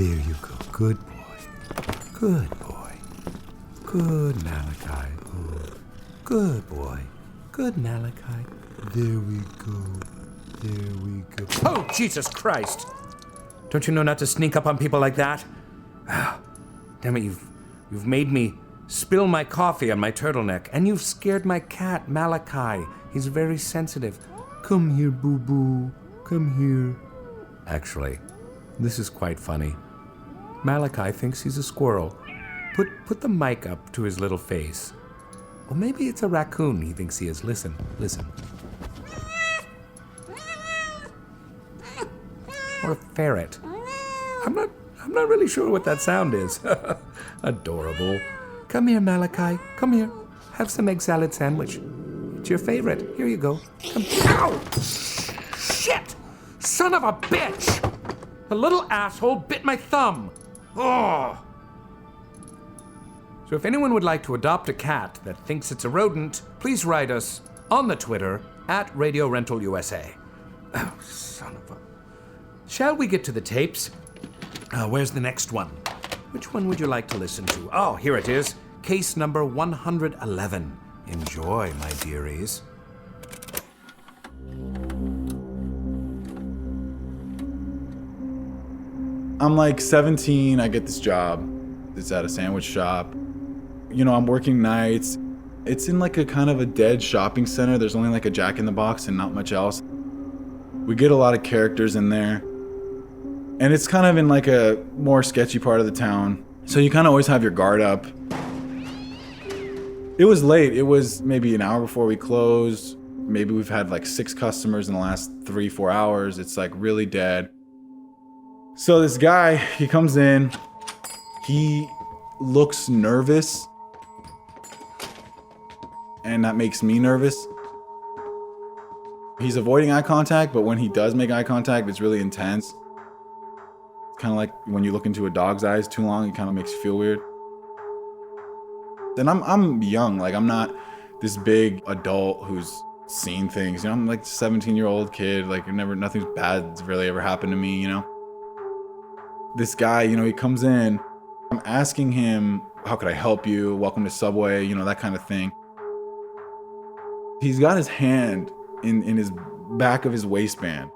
There you go. Good boy. Good boy. Good Malachi. Oh, good boy. Good Malachi. There we go. There we go. Oh, Jesus Christ! Don't you know not to sneak up on people like that? Damn it, you've made me spill my coffee on my turtleneck, and you've scared my cat, Malachi. He's very sensitive. Come here, boo-boo. Come here. Actually, this is quite funny. Malachi thinks he's a squirrel. Put the mic up to his little face. Or maybe it's a raccoon he thinks he is. Listen. Or a ferret. I'm not really sure what that sound is. Adorable. Come here, Malachi. Come here. Have some egg salad sandwich. It's your favorite. Here you go. Come. Ow! Shit! Son of a bitch! The little asshole bit my thumb. Oh! So if anyone would like to adopt a cat that thinks it's a rodent, please write us on the Twitter at Radio Rental USA. Oh, son of a... Shall we get to the tapes? Where's the next one? Which one would you like to listen to? Oh, here it is. Case number 111. Enjoy, my dearies. I'm like 17, I get this job. It's at a sandwich shop. You know, I'm working nights. It's in like a kind of a dead shopping center. There's only like a Jack in the Box and not much else. We get a lot of characters in there. And it's kind of in like a more sketchy part of the town. So you kind of always have your guard up. It was late. It was maybe an hour before we closed. Maybe we've had like 6 customers in the last 3-4 hours. It's like really dead. So this guy, he comes in. He looks nervous. And that makes me nervous. He's avoiding eye contact, but when he does make eye contact, it's really intense. It's kind of like when you look into a dog's eyes too long, it kind of makes you feel weird. And I'm young, like I'm not this big adult who's seen things. You know, I'm like a 17-year-old kid, like nothing bad's really ever happened to me, you know? This guy, you know, he comes in, I'm asking him, how could I help you? Welcome to Subway, you know, that kind of thing. He's got his hand in his back of his waistband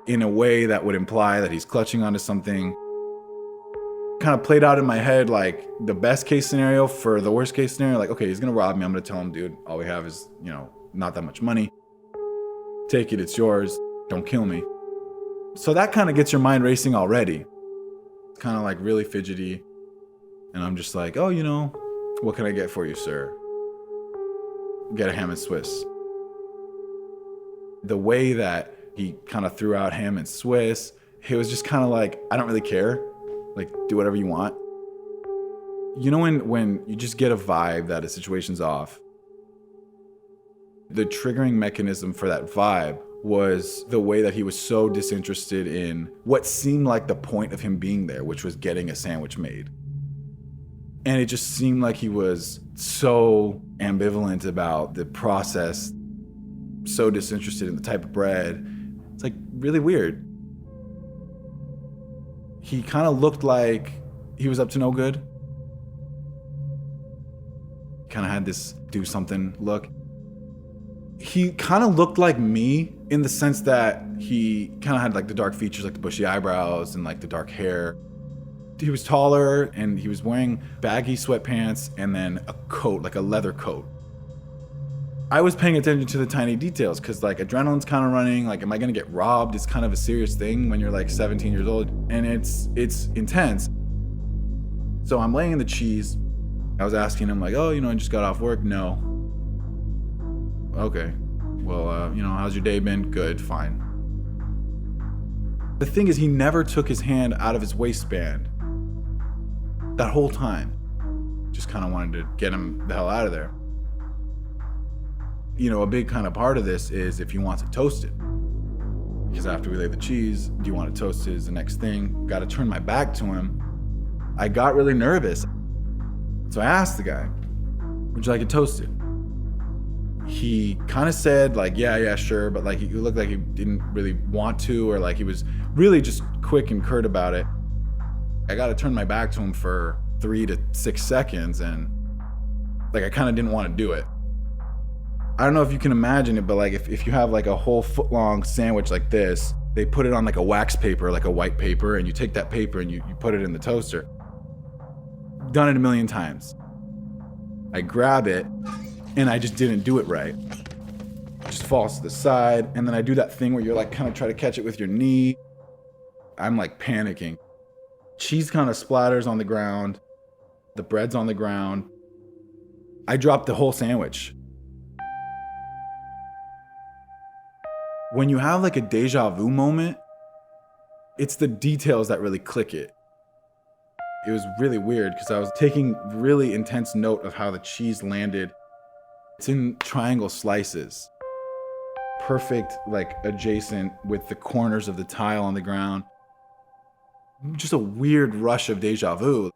in a way that would imply that he's clutching onto something. Kind of played out in my head like the best case scenario for the worst case scenario. Like, okay, he's gonna rob me. I'm gonna tell him, dude, all we have is, you know, not that much money. Take it, it's yours. Don't kill me. So that kind of gets your mind racing already. It's kind of like really fidgety. And I'm just like, oh, you know, what can I get for you, sir? Get a ham and Swiss. The way that he kind of threw out ham and Swiss, it was just kind of like, I don't really care. Like, do whatever you want. You know when you just get a vibe that a situation's off? The triggering mechanism for that vibe was the way that he was so disinterested in what seemed like the point of him being there, which was getting a sandwich made. And it just seemed like he was so ambivalent about the process, so disinterested in the type of bread. It's like really weird. He kind of looked like he was up to no good. Kind of had this do something look. He kind of looked like me in the sense that he kind of had like the dark features, like the bushy eyebrows and like the dark hair. He was taller and he was wearing baggy sweatpants and then a coat, like a leather coat. I was paying attention to the tiny details because like adrenaline's kind of running. Like, am I going to get robbed? It's kind of a serious thing when you're like 17 years old and it's intense. So I'm laying the cheese. I was asking him like, oh, you know, I just got off work. No. Okay. Well, you know, how's your day been? Good, fine. The thing is, he never took his hand out of his waistband that whole time. Just kind of wanted to get him the hell out of there. You know, a big kind of part of this is if you want to toast it. Because after we lay the cheese, do you want it toasted is the next thing. Got to turn my back to him. I got really nervous. So I asked the guy, would you like it toasted? he kind of said like, yeah, sure. But like, he looked like he didn't really want to, or like he was really just quick and curt about it. I got to turn my back to him for 3 to 6 seconds. And like, I kind of didn't want to do it. I don't know if you can imagine it, but like if you have like a whole foot-long sandwich like this, they put it on like a wax paper, like a white paper, and you take that paper and you put it in the toaster. Done it a million times. I grab it and I just didn't do it right. It just falls to the side, and then I do that thing where you're like kind of try to catch it with your knee. I'm like panicking. Cheese kind of splatters on the ground. The bread's on the ground. I dropped the whole sandwich. When you have like a deja vu moment, it's the details that really click it. It was really weird because I was taking really intense note of how the cheese landed. It's in triangle slices. Perfect, like adjacent with the corners of the tile on the ground. Just a weird rush of deja vu.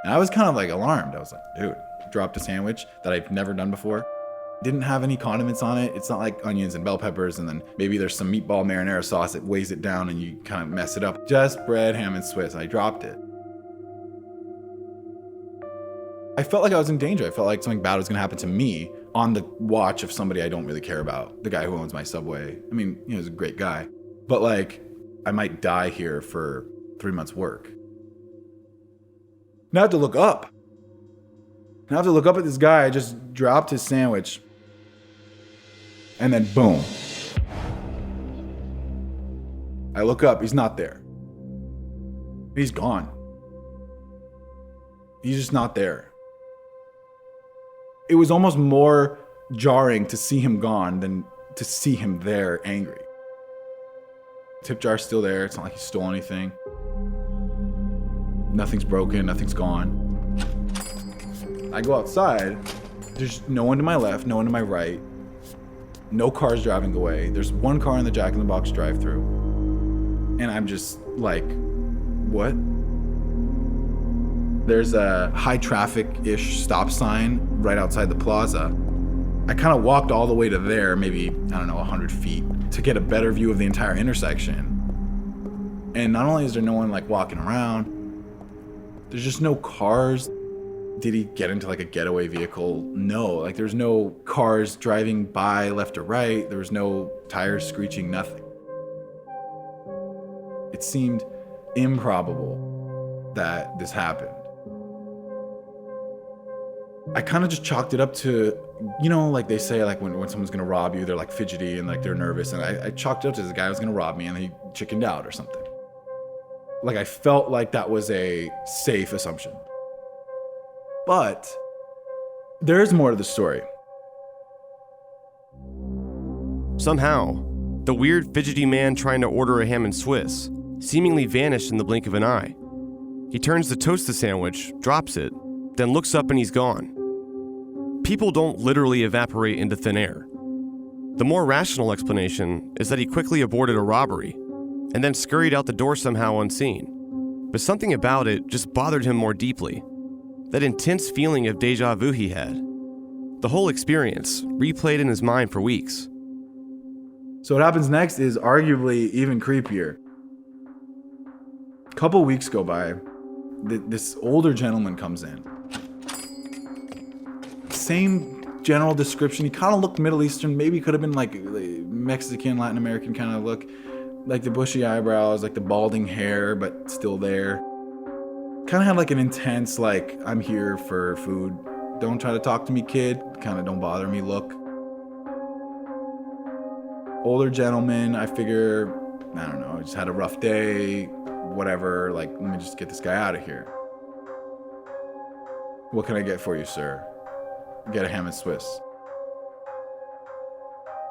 And I was kind of like alarmed. I was like, dude, dropped a sandwich that I've never done before. Didn't have any condiments on it. It's not like onions and bell peppers and then maybe there's some meatball marinara sauce that weighs it down and you kind of mess it up. Just bread, ham, and Swiss. I dropped it. I felt like I was in danger. I felt like something bad was going to happen to me on the watch of somebody I don't really care about. The guy who owns my Subway. I mean, he's a great guy. But like, I might die here for 3 months' work. Now I have to look up. Now I have to look up at this guy. I just dropped his sandwich. And then boom. I look up. He's not there. He's gone. He's just not there. It was almost more jarring to see him gone than to see him there angry. Tip jar's still there. It's not like he stole anything. Nothing's broken. Nothing's gone. I go outside. There's no one to my left, no one to my right. No cars driving away. There's one car in the Jack in the Box drive-thru. And I'm just like, what? There's a high traffic-ish stop sign right outside the plaza. I kind of walked all the way to there, maybe, 100 feet, to get a better view of the entire intersection. And not only is there no one like walking around, there's just no cars. Did he get into like a getaway vehicle? No, like there's no cars driving by left or right. There was no tires screeching, nothing. It seemed improbable that this happened. I kind of just chalked it up to, like they say, like when someone's gonna rob you, they're like fidgety and like they're nervous. And I chalked it up to this guy was gonna rob me and he chickened out or something. Like I felt like that was a safe assumption. But there's more to the story. Somehow, the weird fidgety man trying to order a ham and Swiss seemingly vanished in the blink of an eye. He turns to toast the sandwich, drops it, then looks up and he's gone. People don't literally evaporate into thin air. The more rational explanation is that he quickly aborted a robbery and then scurried out the door somehow unseen. But something about it just bothered him more deeply. That intense feeling of deja vu he had. The whole experience replayed in his mind for weeks. So what happens next is arguably even creepier. A couple weeks go by. This older gentleman comes in. Same general description. He kind of looked Middle Eastern. Maybe could have been like Mexican, Latin American kind of look. Like the bushy eyebrows, like the balding hair, but still there. Kind of had like an intense, like, I'm here for food. Don't try to talk to me, kid. Kind of don't bother me look. Older gentleman, I figure, I don't know, just had a rough day, whatever. Like, let me just get this guy out of here. What can I get for you, sir? Get a ham and Swiss.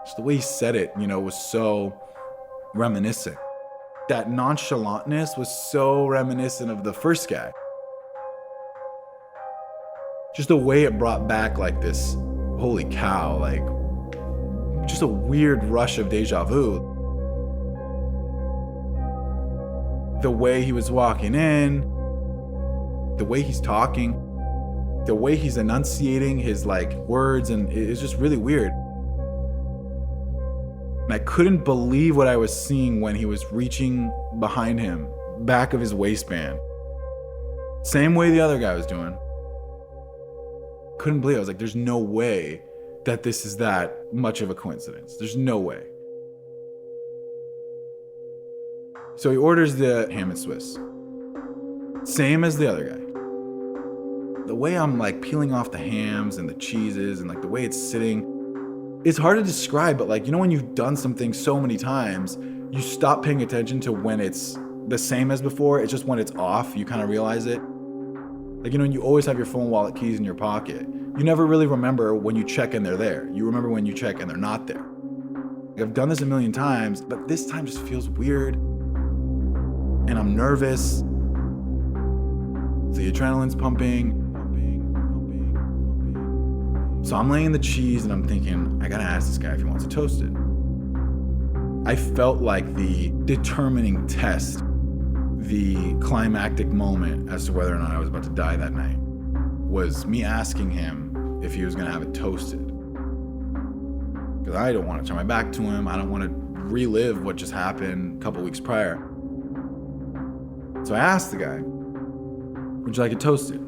Just the way he said it, was so reminiscent. That nonchalantness was so reminiscent of the first guy. Just the way it brought back like this, holy cow, like just a weird rush of deja vu. The way he was walking in, the way he's talking, The way he's enunciating his like words, and it's just really weird. And I couldn't believe what I was seeing when he was reaching behind him, back of his waistband. Same way the other guy was doing. Couldn't believe it. I was like, there's no way that this is that much of a coincidence. There's no way. So he orders the ham and Swiss. Same as the other guy. The way I'm like peeling off the hams and the cheeses and like the way it's sitting, it's hard to describe, but like, you know, when you've done something so many times, you stop paying attention to when it's the same as before. It's just when it's off, you kind of realize it. Like, you know, you always have your phone, wallet, keys in your pocket. You never really remember when you check and they're there. You remember when you check and they're not there. I've done this a million times, but this time just feels weird. And I'm nervous. The adrenaline's pumping. So I'm laying the cheese and I'm thinking, I gotta ask this guy if he wants to toast it. I felt like the determining test, the climactic moment as to whether or not I was about to die that night, was me asking him if he was gonna have it toasted. Because I don't want to turn my back to him. I don't want to relive what just happened a couple weeks prior. So I asked the guy, would you like it toasted?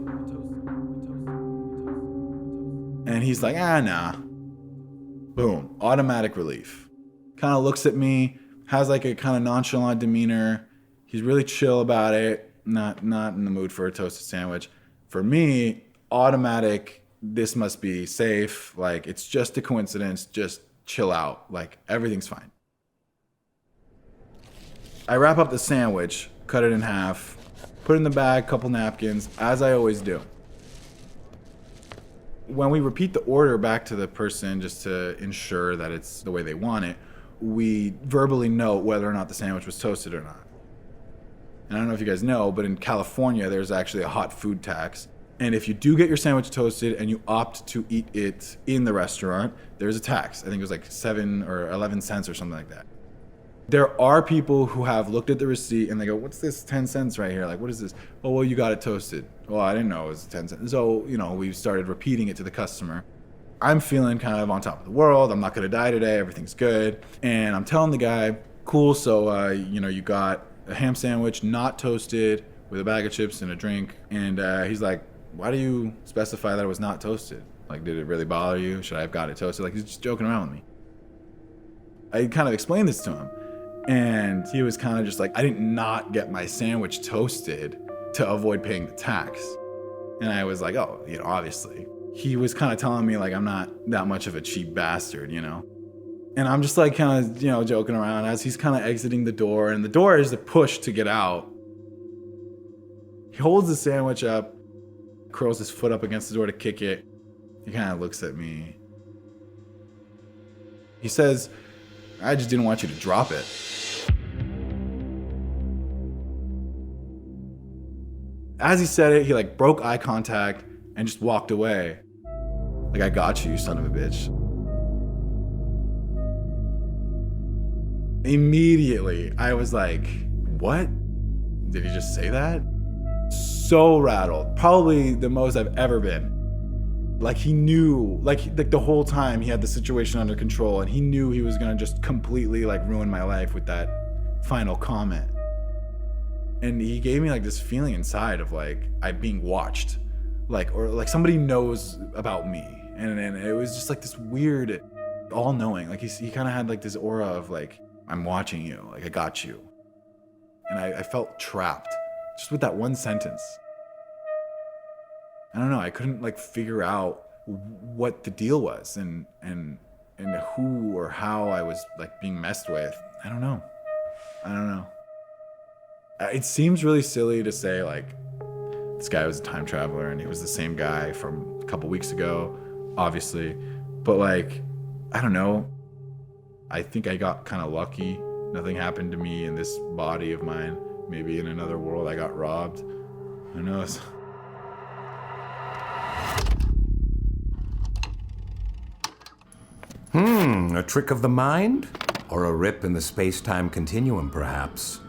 And he's like, nah. Boom, automatic relief. Kind of looks at me, has like a kind of nonchalant demeanor. He's really chill about it, not in the mood for a toasted sandwich. For me, automatic, this must be safe. Like, it's just a coincidence, just chill out. Like, everything's fine. I wrap up the sandwich, cut it in half, put it in the bag, couple napkins, as I always do. When we repeat the order back to the person just to ensure that it's the way they want it, we verbally note whether or not the sandwich was toasted or not. And I don't know if you guys know, but in California, there's actually a hot food tax. And if you do get your sandwich toasted and you opt to eat it in the restaurant, there's a tax. I think it was like 7 or 11 cents or something like that. There are people who have looked at the receipt and they go, what's this 10 cents right here? Like, what is this? Oh, well, you got it toasted. Well, I didn't know it was 10 cents. So, you know, we started repeating it to the customer. I'm feeling kind of on top of the world. I'm not going to die today. Everything's good. And I'm telling the guy, cool. So, you know, you got a ham sandwich, not toasted, with a bag of chips and a drink. And he's like, why do you specify that it was not toasted? Like, did it really bother you? Should I have got it toasted? Like, he's just joking around with me. I kind of explained this to him. And he was kind of just like, I did not get my sandwich toasted to avoid paying the tax. And I was like, oh, you know, obviously. He was kind of telling me like, I'm not that much of a cheap bastard, you know? And I'm just like kind of, you know, joking around as he's kind of exiting the door. And the door is the push to get out. He holds the sandwich up, curls his foot up against the door to kick it. He kind of looks at me. He says, I just didn't want you to drop it. As he said it, he like broke eye contact and just walked away. Like, I got you, you son of a bitch. Immediately, I was like, what? Did he just say that? So rattled. Probably the most I've ever been. Like, he knew, like the whole time he had the situation under control, and he knew he was gonna just completely like ruin my life with that final comment. And he gave me like this feeling inside of like I'm being watched, like, or like somebody knows about me. And it was just like this weird all-knowing. Like he kind of had like this aura of like, I'm watching you, like I got you. And I felt trapped just with that one sentence. I don't know, I couldn't like figure out what the deal was and who or how I was like being messed with. I don't know. It seems really silly to say like this guy was a time traveler and he was the same guy from a couple weeks ago, obviously. But like, I don't know. I think I got kind of lucky. Nothing happened to me in this body of mine. Maybe in another world I got robbed. Who knows? A trick of the mind? Or a rip in the space-time continuum, perhaps?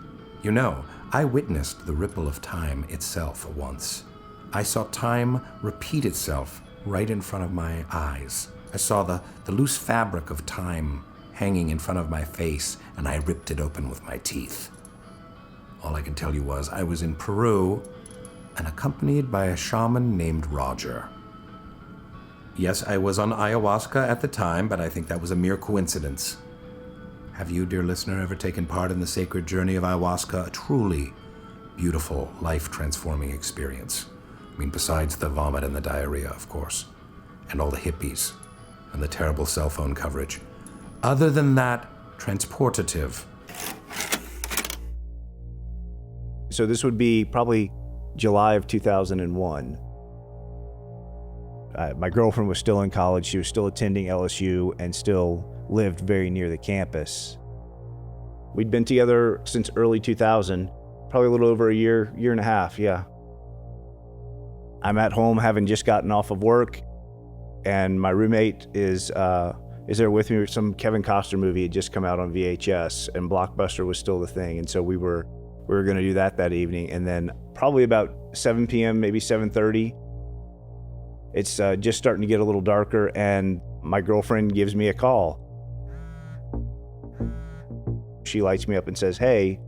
You know, I witnessed the ripple of time itself once. I saw time repeat itself right in front of my eyes. I saw the loose fabric of time hanging in front of my face, and I ripped it open with my teeth. All I can tell you was I was in Peru and accompanied by a shaman named Roger. Yes, I was on ayahuasca at the time, but I think that was a mere coincidence. Have you, dear listener, ever taken part in the sacred journey of ayahuasca? A truly beautiful, life-transforming experience. I mean, besides the vomit and the diarrhea, of course, and all the hippies and the terrible cell phone coverage. Other than that, transportative. So this would be probably July of 2001. My girlfriend was still in college. She was still attending LSU and still lived very near the campus. We'd been together since early 2000, probably a little over a year and a half, yeah. I'm at home having just gotten off of work, and my roommate is there with me. Some Kevin Costner movie had just come out on VHS, and Blockbuster was still the thing, and so we were going to do that evening, and then probably about 7 p.m., maybe 7:30, it's just starting to get a little darker, and my girlfriend gives me a call. She lights me up and says, "Hey,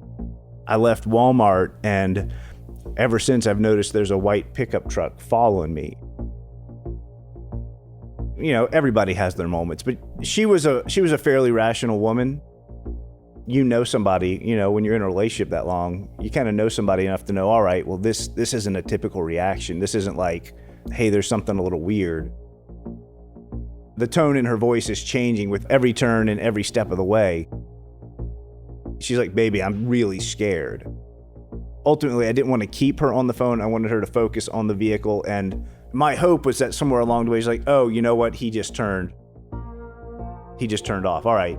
I left Walmart, and ever since I've noticed there's a white pickup truck following me." You know, everybody has their moments, but she was a fairly rational woman. You know somebody, you know, when you're in a relationship that long, you kind of know somebody enough to know, all right, well, this isn't a typical reaction. This isn't like, hey, there's something a little weird. The tone in her voice is changing with every turn and every step of the way. She's like, "Baby, I'm really scared." Ultimately, I didn't want to keep her on the phone. I wanted her to focus on the vehicle, and my hope was that somewhere along the way, she's like, "Oh, you know what? He just turned off. All right,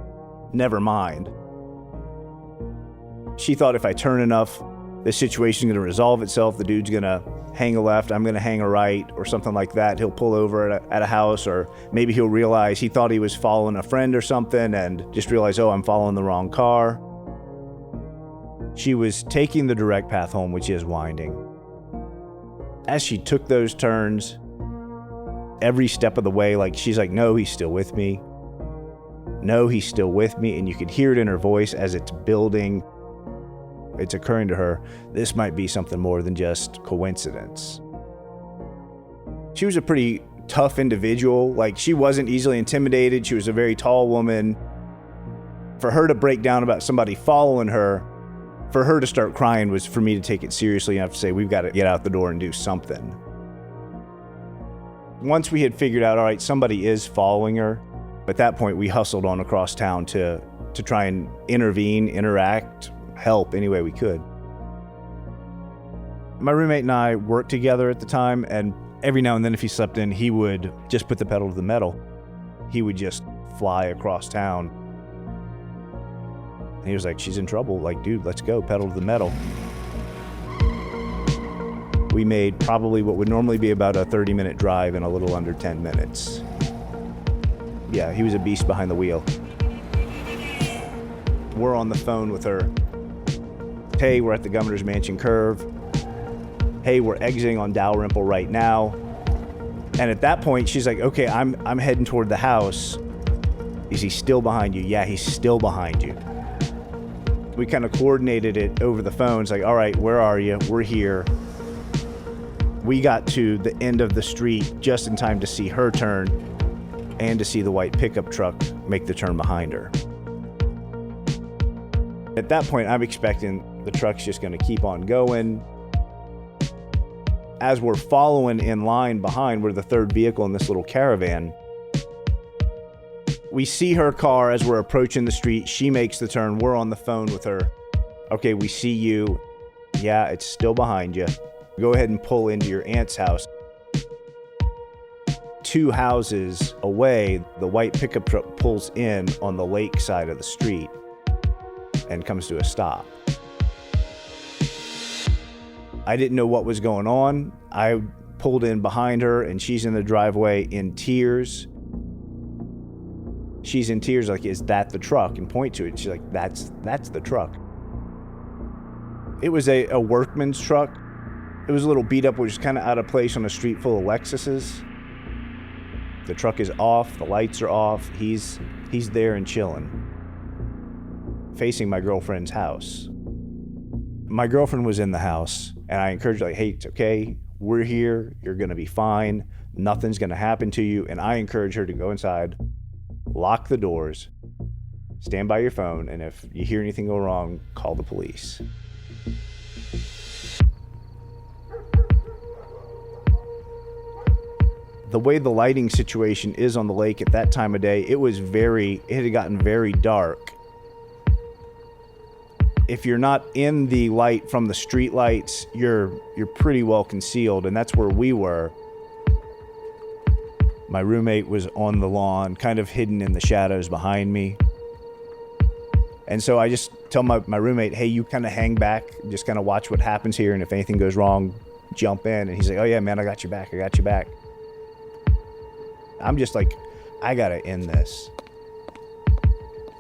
never mind." She thought if I turn enough, the situation's going to resolve itself. The dude's going to hang a left, I'm going to hang a right, or something like that. He'll pull over at a house, or maybe he'll realize he thought he was following a friend or something and just realize, oh, I'm following the wrong car. She was taking the direct path home, which is winding. As she took those turns, every step of the way, like she's like, "No, he's still with me. No, he's still with me." And you could hear it in her voice as it's building. It's occurring to her, this might be something more than just coincidence. She was a pretty tough individual. Like, she wasn't easily intimidated. She was a very tall woman. For her to break down about somebody following her, for her to start crying was for me to take it seriously enough to say, we've got to get out the door and do something. Once we had figured out, all right, somebody is following her, at that point we hustled on across town to try and intervene, interact, help any way we could. My roommate and I worked together at the time, and every now and then if he slept in, he would just put the pedal to the metal. He would just fly across town. And he was like, "She's in trouble." Like, "Dude, let's go, pedal to the metal." We made probably what would normally be about a 30-minute drive in a little under 10 minutes. Yeah, he was a beast behind the wheel. We're on the phone with her. "Hey, we're at the Governor's Mansion curve. Hey, we're exiting on Dalrymple right now." And at that point, she's like, "Okay, I'm heading toward the house. Is he still behind you?" "Yeah, he's still behind you." We kind of coordinated it over the phone. It's like, "All right, where are you? We're here." We got to the end of the street just in time to see her turn and to see the white pickup truck make the turn behind her. At that point, I'm expecting the truck's just going to keep on going. As we're following in line behind, we're the third vehicle in this little caravan. We see her car as we're approaching the street. She makes the turn. We're on the phone with her. "Okay, we see you. Yeah, it's still behind you. Go ahead and pull into your aunt's house." 2 houses away, the white pickup truck pulls in on the lake side of the street and comes to a stop. I didn't know what was going on. I pulled in behind her, and she's in the driveway in tears. She's in tears, like, "Is that the truck?" and point to it. She's like, that's the truck. It was a workman's truck. It was a little beat up, which is kind of out of place on a street full of Lexuses. The truck is off, the lights are off. He's there and chilling, facing my girlfriend's house. My girlfriend was in the house, and I encouraged her, like, hey, it's okay. We're here. You're going to be fine. Nothing's going to happen to you. And I encouraged her to go inside, lock the doors, stand by your phone, and if you hear anything go wrong, call the police. The way the lighting situation is on the lake at that time of day, it had gotten very dark. If you're not in the light from the street lights, you're pretty well concealed, and that's where we were. My roommate was on the lawn, kind of hidden in the shadows behind me. And so I just tell my roommate, hey, you kind of hang back, just kind of watch what happens here, and if anything goes wrong, jump in. And he's like, oh yeah, man, I got your back. I'm just like, I gotta end this.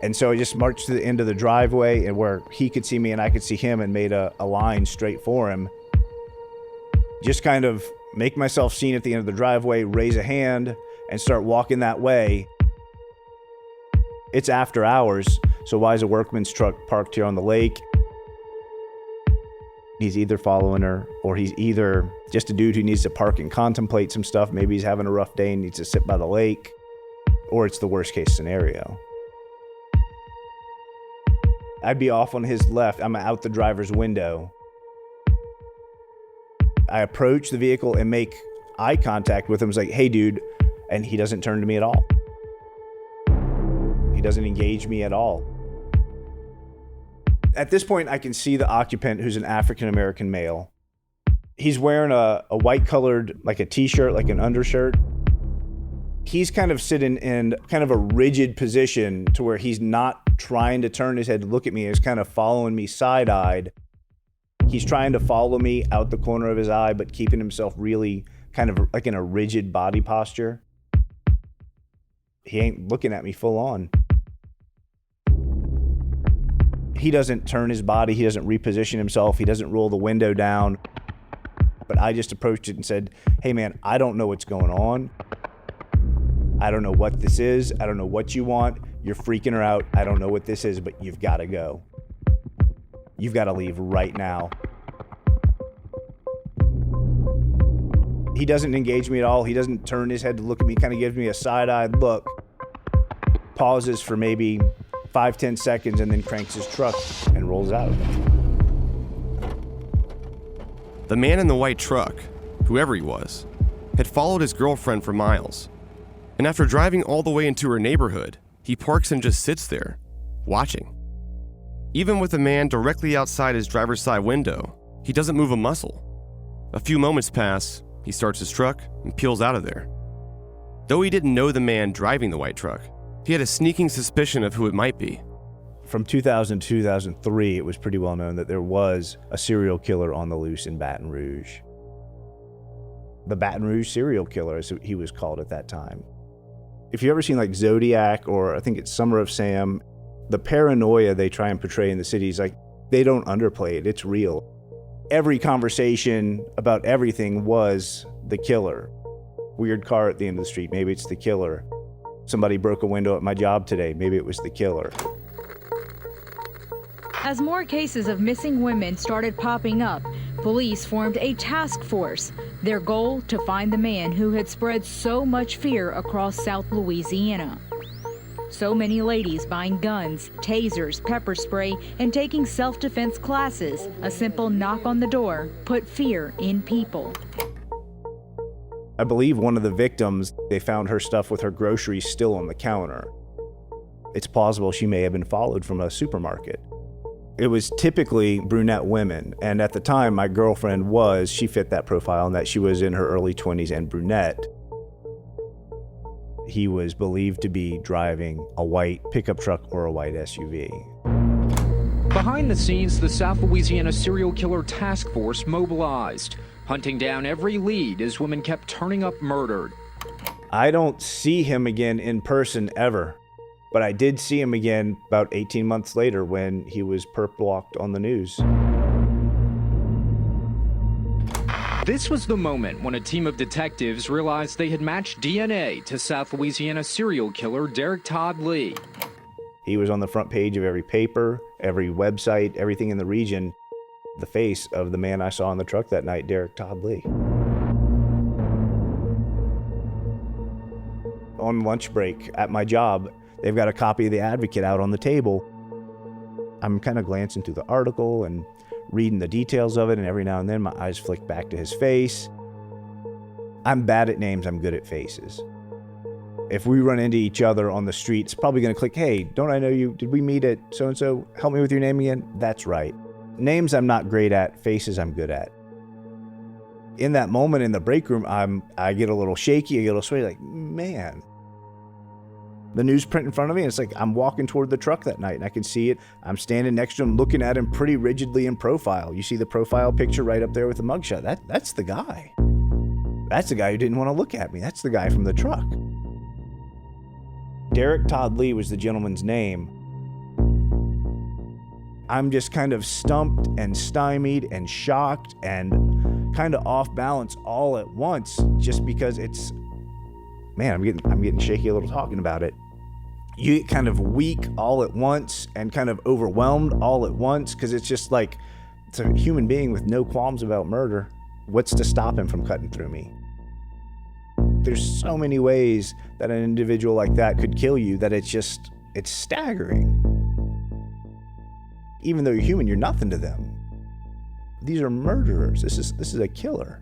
And so I just marched to the end of the driveway, and where he could see me and I could see him, and made a line straight for him. Just kind of make myself seen at the end of the driveway, raise a hand, and start walking that way. It's after hours, so why is a workman's truck parked here on the lake? He's either following her, or he's either just a dude who needs to park and contemplate some stuff. Maybe he's having a rough day and needs to sit by the lake, or it's the worst case scenario. I'd be off on his left. I'm out the driver's window. I approach the vehicle and make eye contact with him. It's like, hey, dude. And he doesn't turn to me at all. He doesn't engage me at all. At this point, I can see the occupant, who's an African-American male. He's wearing a white-colored, like a t-shirt, like an undershirt. He's kind of sitting in kind of a rigid position to where he's not trying to turn his head to look at me. He's kind of following me side-eyed. He's trying to follow me out the corner of his eye, but keeping himself really kind of like in a rigid body posture. He ain't looking at me full on. He doesn't turn his body. He doesn't reposition himself. He doesn't roll the window down. But I just approached it and said, hey, man, I don't know what's going on. I don't know what this is. I don't know what you want. You're freaking her out. I don't know what this is, but you've got to go. You've got to leave right now. He doesn't engage me at all. He doesn't turn his head to look at me, kind of gives me a side-eyed look, pauses for maybe 5-10 seconds, and then cranks his truck and rolls out. The man in the white truck, whoever he was, had followed his girlfriend for miles. And after driving all the way into her neighborhood, he parks and just sits there, watching. Even with the man directly outside his driver's side window, he doesn't move a muscle. A few moments pass, he starts his truck and peels out of there. Though he didn't know the man driving the white truck, he had a sneaking suspicion of who it might be. From 2000 to 2003, it was pretty well known that there was a serial killer on the loose in Baton Rouge. The Baton Rouge serial killer, as he was called at that time. If you've ever seen like Zodiac, or I think it's Summer of Sam, the paranoia they try and portray in the cities, like, they don't underplay it, it's real. Every conversation about everything was the killer. Weird car at the end of the street, maybe it's the killer. Somebody broke a window at my job today, maybe it was the killer. As more cases of missing women started popping up, police formed a task force. Their goal, to find the man who had spread so much fear across South Louisiana. So many ladies buying guns, tasers, pepper spray, and taking self-defense classes. A simple knock on the door put fear in people. I believe one of the victims, they found her stuff with her groceries still on the counter. It's plausible she may have been followed from a supermarket. It was typically brunette women, and at the time my girlfriend she fit that profile in that she was in her early 20s and brunette. He was believed to be driving a white pickup truck or a white SUV. Behind the scenes, the South Louisiana Serial Killer Task Force mobilized, hunting down every lead as women kept turning up murdered. I don't see him again in person ever, but I did see him again about 18 months later when he was perp walked on the news. This was the moment when a team of detectives realized they had matched DNA to South Louisiana serial killer Derek Todd Lee. He was on the front page of every paper, every website, everything in the region. The face of the man I saw in the truck that night, Derek Todd Lee. On lunch break at my job, they've got a copy of the Advocate out on the table. I'm kind of glancing through the article and reading the details of it, and every now and then my eyes flick back to his face. I'm bad at names, I'm good at faces. If we run into each other on the street, it's probably going to click, hey, don't I know you? Did we meet at so-and-so? Help me with your name again? That's right. Names I'm not great at, faces I'm good at. In that moment in the break room, I get a little shaky, I get a little sweaty, like, man. The newsprint in front of me, and it's like I'm walking toward the truck that night, and I can see it. I'm standing next to him, looking at him pretty rigidly in profile. You see the profile picture right up there with the mugshot. That's the guy. That's the guy who didn't want to look at me. That's the guy from the truck. Derek Todd Lee was the gentleman's name. I'm just kind of stumped and stymied and shocked and kind of off balance all at once, just because it's, man, I'm getting shaky a little talking about it. You get kind of weak all at once and kind of overwhelmed all at once, because it's just like, it's a human being with no qualms about murder. What's to stop him from cutting through me? There's so many ways that an individual like that could kill you that it's staggering. Even though you're human, you're nothing to them. These are murderers. This is a killer.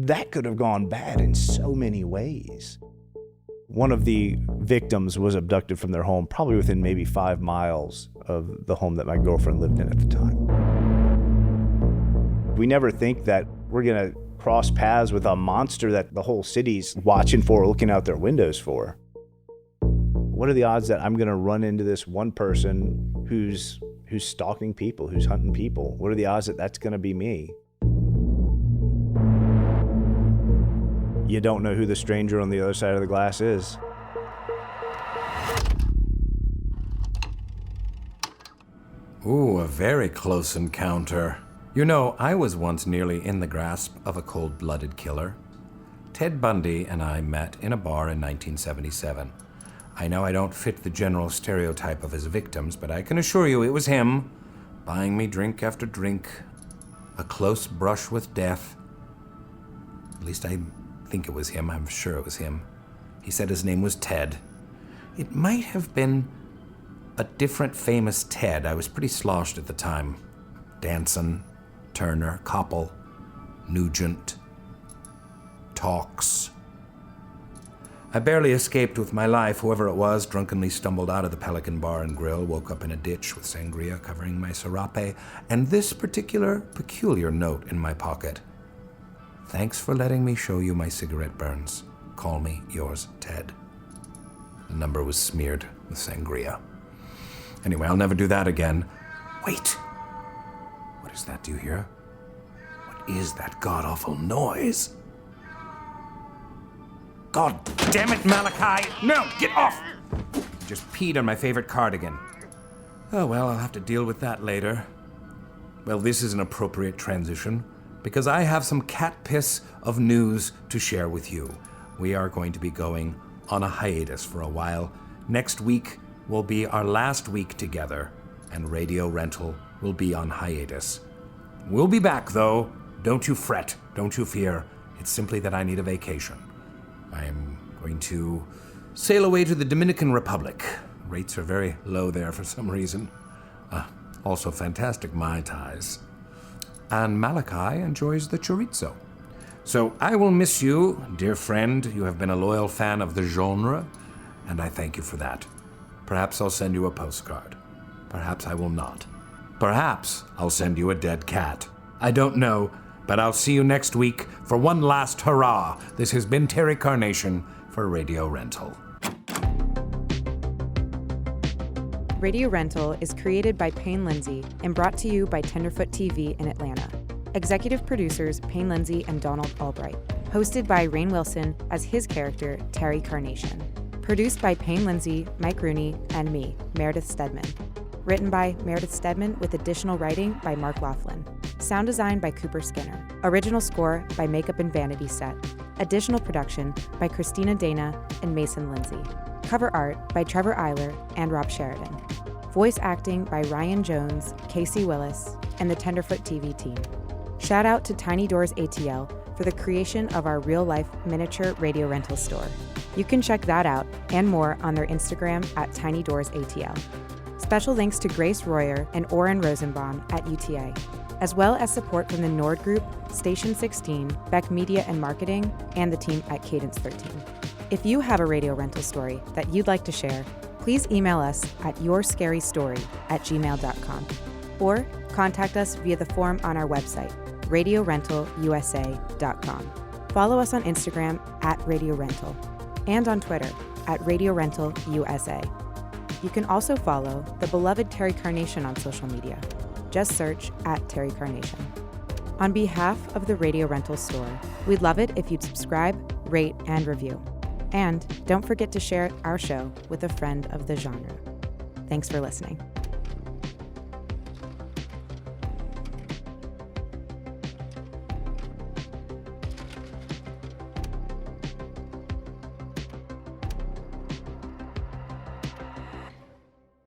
That could have gone bad in so many ways. One of the victims was abducted from their home, probably within maybe 5 miles of the home that my girlfriend lived in at the time. We never think that we're gonna cross paths with a monster that the whole city's watching for, looking out their windows for. What are the odds that I'm gonna run into this one person who's stalking people, who's hunting people? What are the odds that that's gonna be me? You don't know who the stranger on the other side of the glass is. Ooh, a very close encounter. You know, I was once nearly in the grasp of a cold-blooded killer. Ted Bundy and I met in a bar in 1977. I know I don't fit the general stereotype of his victims, but I can assure you it was him, buying me drink after drink, a close brush with death. At least I think it was him. I'm sure it was him. He said his name was Ted. It might have been a different famous Ted. I was pretty sloshed at the time. Danson, Turner, Koppel, Nugent, Talks. I barely escaped with my life. Whoever it was drunkenly stumbled out of the Pelican Bar and Grill, woke up in a ditch with sangria covering my serape, and this particular peculiar note in my pocket. Thanks for letting me show you my cigarette burns. Call me yours, Ted. The number was smeared with sangria. Anyway, I'll never do that again. Wait! What is that, do you hear? What is that god-awful noise? God damn it, Malachi! No, get off! You just peed on my favorite cardigan. Oh well, I'll have to deal with that later. Well, this is an appropriate transition, because I have some cat piss of news to share with you. We are going to be going on a hiatus for a while. Next week will be our last week together, and Radio Rental will be on hiatus. We'll be back, though. Don't you fret. Don't you fear. It's simply that I need a vacation. I am going to sail away to the Dominican Republic. Rates are very low there for some reason. Also fantastic Mai Tais. And Malachi enjoys the chorizo. So I will miss you, dear friend. You have been a loyal fan of the genre, and I thank you for that. Perhaps I'll send you a postcard. Perhaps I will not. Perhaps I'll send you a dead cat. I don't know, but I'll see you next week for one last hurrah. This has been Terry Carnation for Radio Rental. Radio Rental is created by Payne Lindsay and brought to you by Tenderfoot TV in Atlanta. Executive producers Payne Lindsay and Donald Albright. Hosted by Rainn Wilson as his character, Terry Carnation. Produced by Payne Lindsay, Mike Rooney, and me, Meredith Stedman. Written by Meredith Stedman with additional writing by Mark Laughlin. Sound design by Cooper Skinner. Original score by Makeup and Vanity Set. Additional production by Christina Dana and Mason Lindsay. Cover art by Trevor Eiler and Rob Sheridan. Voice acting by Ryan Jones, Casey Willis, and the Tenderfoot TV team. Shout out to Tiny Doors ATL for the creation of our real-life miniature radio rental store. You can check that out and more on their Instagram at Tiny Doors ATL. Special thanks to Grace Royer and Oren Rosenbaum at UTA, as well as support from the Nord Group, Station 16, Beck Media and Marketing, and the team at Cadence 13. If you have a radio rental story that you'd like to share, please email us at yourscarystory@gmail.com or contact us via the form on our website, radiorentalusa.com. Follow us on Instagram at Radio Rental and on Twitter at Radio Rental USA. You can also follow the beloved Terry Carnation on social media. Just search at Terry Carnation. On behalf of the Radio Rental store, we'd love it if you'd subscribe, rate, and review. And don't forget to share our show with a friend of the genre. Thanks for listening.